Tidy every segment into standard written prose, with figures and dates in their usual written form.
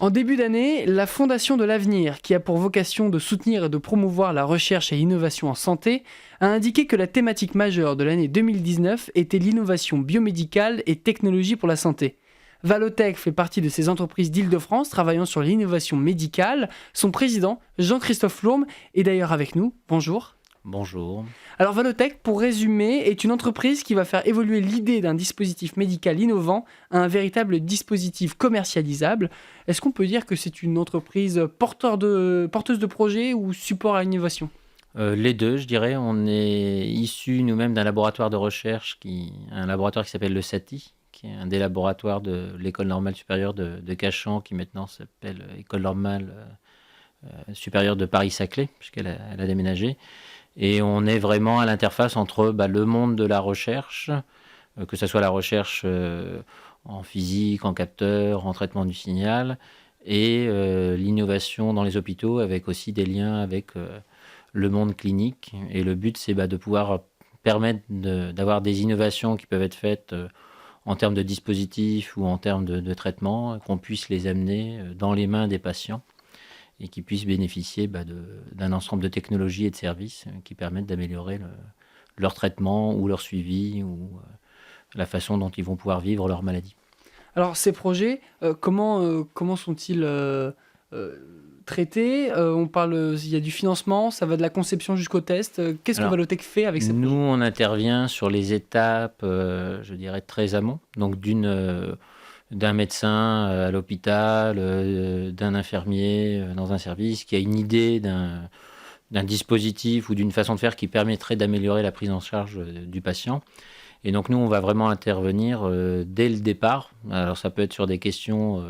En début d'année, la Fondation de l'Avenir, qui a pour vocation de soutenir et de promouvoir la recherche et l'innovation en santé, a indiqué que la thématique majeure de l'année 2019 était l'innovation biomédicale et technologie pour la santé. Valotech fait partie de ces entreprises d'Île-de-France travaillant sur l'innovation médicale. Son président, Jean-Christophe Lourme, est d'ailleurs avec nous. Bonjour. Bonjour. Alors Valotech, pour résumer, est une entreprise qui va faire évoluer l'idée d'un dispositif médical innovant à un véritable dispositif commercialisable. Est-ce qu'on peut dire que c'est une entreprise porteuse de projets ou support à l'innovation ? Les deux, je dirais. On est issus nous-mêmes d'un laboratoire de recherche, un laboratoire qui s'appelle le SATI, qui est un des laboratoires de l'École normale supérieure de Cachan, qui maintenant s'appelle École normale supérieure de Paris-Saclay, puisqu'elle a déménagé. Et on est vraiment à l'interface entre le monde de la recherche, que ce soit la recherche en physique, en capteur, en traitement du signal, et l'innovation dans les hôpitaux, avec aussi des liens avec le monde clinique. Et le but, c'est de pouvoir permettre d'avoir des innovations qui peuvent être faites en termes de dispositifs ou en termes de traitement, qu'on puisse les amener dans les mains des patients et qui puissent bénéficier d'un ensemble de technologies et de services qui permettent d'améliorer leur traitement ou leur suivi ou la façon dont ils vont pouvoir vivre leur maladie. Alors ces projets, comment sont-ils traités ? Il y a du financement, ça va de la conception jusqu'au test. Qu'est-ce que Valotech fait avec ces projets ? Nous, on intervient sur les étapes, je dirais, très amont. Donc d'un médecin à l'hôpital, d'un infirmier dans un service qui a une idée d'un dispositif ou d'une façon de faire qui permettrait d'améliorer la prise en charge du patient. Et donc nous, on va vraiment intervenir dès le départ. Alors ça peut être sur des questions,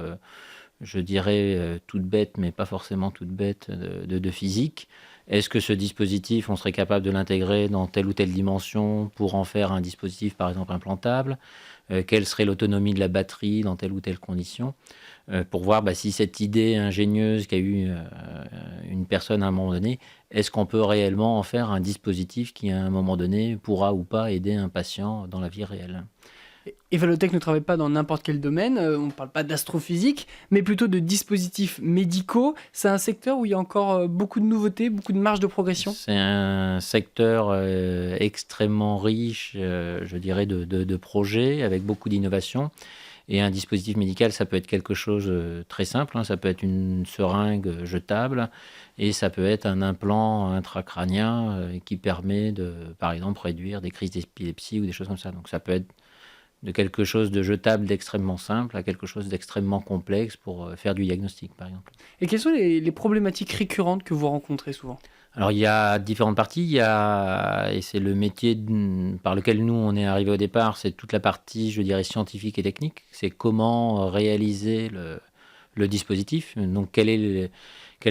je dirais, toutes bêtes, mais pas forcément toutes bêtes de physique. Est-ce que ce dispositif, on serait capable de l'intégrer dans telle ou telle dimension pour en faire un dispositif, par exemple, implantable ? Quelle serait l'autonomie de la batterie dans telle ou telle condition, pour voir si cette idée ingénieuse qu'a eu une personne à un moment donné, est-ce qu'on peut réellement en faire un dispositif qui, à un moment donné, pourra ou pas aider un patient dans la vie réelle. Et Valotech ne travaille pas dans n'importe quel domaine, on ne parle pas d'astrophysique, mais plutôt de dispositifs médicaux. C'est un secteur où il y a encore beaucoup de nouveautés, beaucoup de marge de progression. C'est un secteur extrêmement riche, je dirais, de projets, avec beaucoup d'innovations. Et un dispositif médical, ça peut être quelque chose de très simple, ça peut être une seringue jetable, et ça peut être un implant intracrânien qui permet de, par exemple, réduire des crises d'épilepsie ou des choses comme ça. Donc ça peut être de quelque chose de jetable, d'extrêmement simple, à quelque chose d'extrêmement complexe pour faire du diagnostic, par exemple. Et quelles sont les problématiques récurrentes que vous rencontrez souvent ? Alors, il y a différentes parties. Et c'est le métier par lequel nous, on est arrivé au départ, c'est toute la partie, je dirais, scientifique et technique. C'est comment réaliser le dispositif. Donc, quels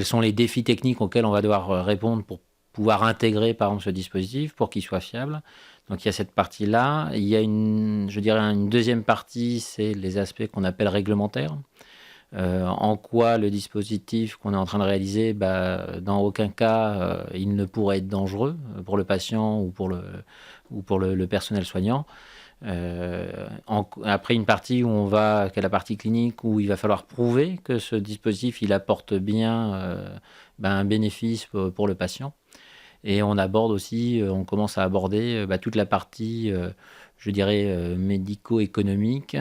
sont les défis techniques auxquels on va devoir répondre pour pouvoir intégrer, par exemple, ce dispositif pour qu'il soit fiable. Donc il y a cette partie-là. Il y a une deuxième partie, c'est les aspects qu'on appelle réglementaires. En quoi le dispositif qu'on est en train de réaliser, dans aucun cas, il ne pourrait être dangereux pour le patient ou pour le personnel soignant. Après une partie qui est la partie clinique, où il va falloir prouver que ce dispositif, il apporte bien un bénéfice pour le patient. Et on commence à aborder toute la partie, médico-économique.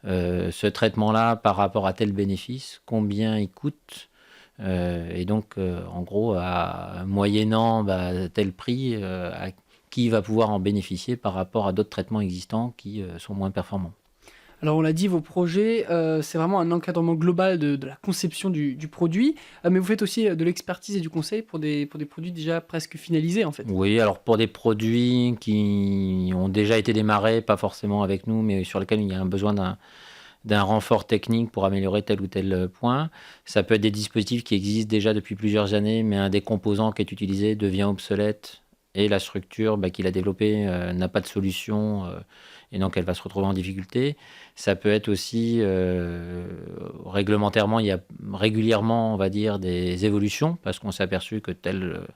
Ce traitement-là, par rapport à tel bénéfice, combien il coûte. Et donc, en gros, moyennant tel prix, à qui va pouvoir en bénéficier par rapport à d'autres traitements existants qui sont moins performants. Alors on l'a dit, vos projets, c'est vraiment un encadrement global de la conception du produit, mais vous faites aussi de l'expertise et du conseil pour des produits déjà presque finalisés en fait. Oui, alors pour des produits qui ont déjà été démarrés, pas forcément avec nous, mais sur lesquels il y a un besoin d'un renfort technique pour améliorer tel ou tel point. Ça peut être des dispositifs qui existent déjà depuis plusieurs années, mais un des composants qui est utilisé devient obsolète et la structure qu'il a développée n'a pas de solution et donc elle va se retrouver en difficulté. Ça peut être aussi réglementairement, il y a régulièrement, on va dire, des évolutions parce qu'on s'est aperçu que telle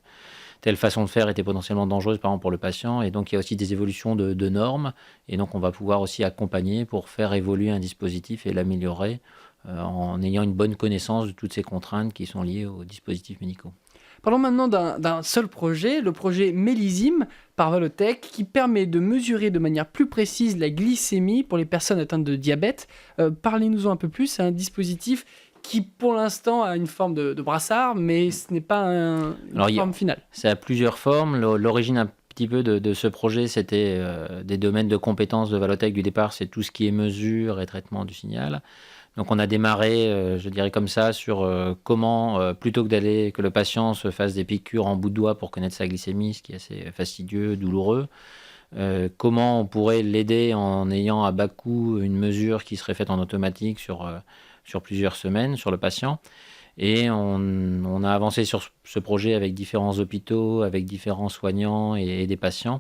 façon de faire était potentiellement dangereuse, par exemple, pour le patient. Et donc, il y a aussi des évolutions de normes. Et donc, on va pouvoir aussi accompagner pour faire évoluer un dispositif et l'améliorer en ayant une bonne connaissance de toutes ces contraintes qui sont liées aux dispositifs médicaux. Parlons maintenant d'un seul projet, le projet Mellizim par Valotech, qui permet de mesurer de manière plus précise la glycémie pour les personnes atteintes de diabète. Parlez-nous-en un peu plus, c'est un dispositif qui pour l'instant a une forme de brassard, mais ce n'est pas une forme finale. Ça a plusieurs formes. L'origine un petit peu de ce projet, c'était des domaines de compétences de Valotech du départ, c'est tout ce qui est mesure et traitement du signal. Donc on a démarré, je dirais comme ça, sur comment, plutôt que le patient se fasse des piqûres en bout de doigt pour connaître sa glycémie, ce qui est assez fastidieux, douloureux, comment on pourrait l'aider en ayant à bas coût une mesure qui serait faite en automatique sur plusieurs semaines sur le patient. Et on a avancé sur ce projet avec différents hôpitaux, avec différents soignants et des patients.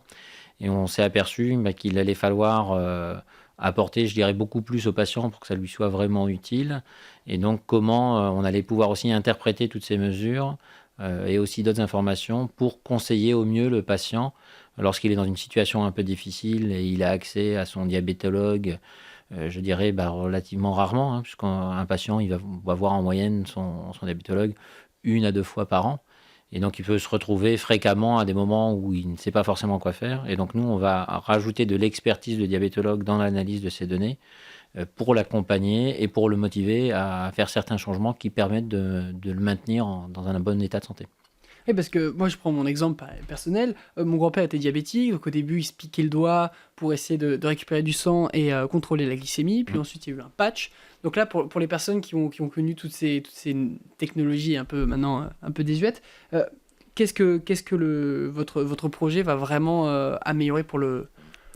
Et on s'est aperçu qu'il allait falloir apporter, je dirais, beaucoup plus au patient pour que ça lui soit vraiment utile. Et donc, comment on allait pouvoir aussi interpréter toutes ces mesures et aussi d'autres informations pour conseiller au mieux le patient lorsqu'il est dans une situation un peu difficile et il a accès à son diabétologue, je dirais relativement rarement, puisqu'un patient il va voir en moyenne son diabétologue 1 à 2 fois par an. Et donc, il peut se retrouver fréquemment à des moments où il ne sait pas forcément quoi faire. Et donc, nous, on va rajouter de l'expertise de diabétologue dans l'analyse de ces données pour l'accompagner et pour le motiver à faire certains changements qui permettent de le maintenir dans un bon état de santé. Oui, parce que moi, je prends mon exemple personnel. Mon grand-père était diabétique, donc au début, il se piquait le doigt pour essayer de récupérer du sang et contrôler la glycémie. Puis ensuite, il y a eu un patch. Donc là, pour les personnes qui ont connu toutes ces technologies un peu maintenant un peu désuètes, qu'est-ce que votre projet va vraiment améliorer pour le...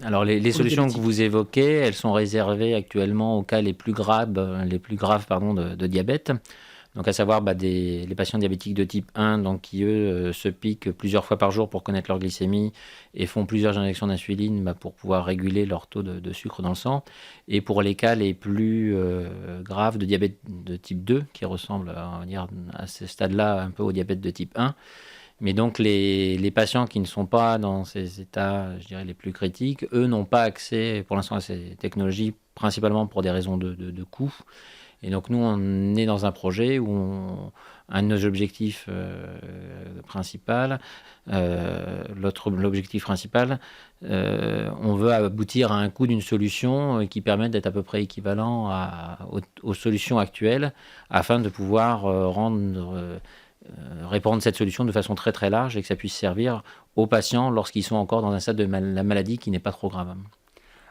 Alors les solutions que vous évoquez, elles sont réservées actuellement aux cas les plus graves de diabète. Donc à savoir les patients diabétiques de type 1, donc qui eux se piquent plusieurs fois par jour pour connaître leur glycémie et font plusieurs injections d'insuline pour pouvoir réguler leur taux de sucre dans le sang. Et pour les cas les plus graves de diabète de type 2, qui ressemblent on va dire, à ce stade-là un peu au diabète de type 1. Mais donc les patients qui ne sont pas dans ces états, je dirais, les plus critiques, eux n'ont pas accès pour l'instant à ces technologies, principalement pour des raisons de coût. Et donc nous, on est dans un projet où un de nos objectifs principal, l'objectif principal, on veut aboutir à un coût d'une solution qui permette d'être à peu près équivalent aux solutions actuelles, afin de pouvoir répandre cette solution de façon très très large et que ça puisse servir aux patients lorsqu'ils sont encore dans un stade de la maladie qui n'est pas trop grave.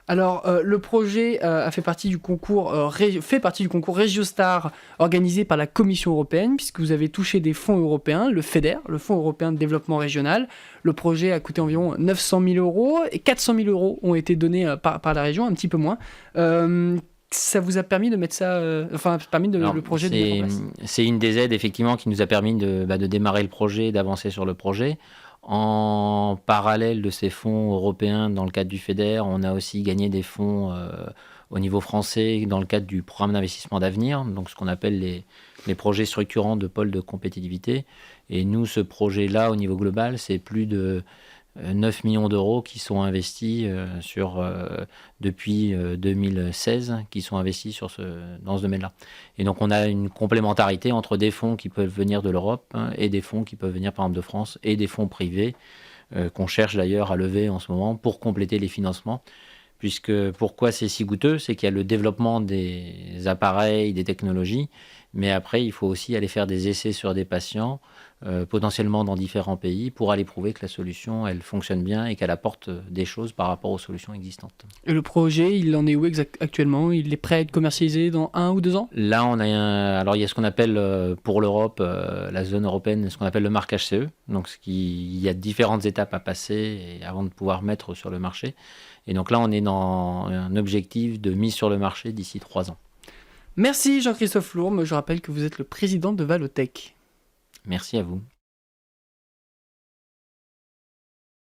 Alors, le projet fait partie du concours RegioStar organisé par la Commission européenne, puisque vous avez touché des fonds européens, le FEDER, le Fonds européen de développement régional. Le projet a coûté environ 900 000 € et 400 000 € ont été donnés par la région, un petit peu moins. Ça vous a permis de mettre ça, le projet de mettre en place. C'est une des aides effectivement qui nous a permis de démarrer le projet, d'avancer sur le projet. En parallèle de ces fonds européens dans le cadre du FEDER, on a aussi gagné des fonds au niveau français dans le cadre du programme d'investissement d'avenir, donc ce qu'on appelle les projets structurants de pôle de compétitivité. Et nous, ce projet-là, au niveau global, c'est plus de 9 millions d'euros qui sont investis depuis 2016, qui sont investis dans ce domaine-là. Et donc on a une complémentarité entre des fonds qui peuvent venir de l'Europe et des fonds qui peuvent venir par exemple de France et des fonds privés qu'on cherche d'ailleurs à lever en ce moment pour compléter les financements. Pourquoi c'est si coûteux? C'est qu'il y a le développement des appareils, des technologies, mais après il faut aussi aller faire des essais sur des patients, potentiellement dans différents pays, pour aller prouver que la solution elle fonctionne bien et qu'elle apporte des choses par rapport aux solutions existantes. Et le projet, il en est où actuellement? Il est prêt à être commercialisé dans 1 ou 2 ans? Là, alors il y a ce qu'on appelle pour l'Europe, la zone européenne, ce qu'on appelle le marquage CE. Donc il y a différentes étapes à passer avant de pouvoir mettre sur le marché. Et donc là, on est dans un objectif de mise sur le marché d'ici 3 ans. Merci Jean-Christophe Lourme. Je rappelle que vous êtes le président de Valotech. Merci à vous.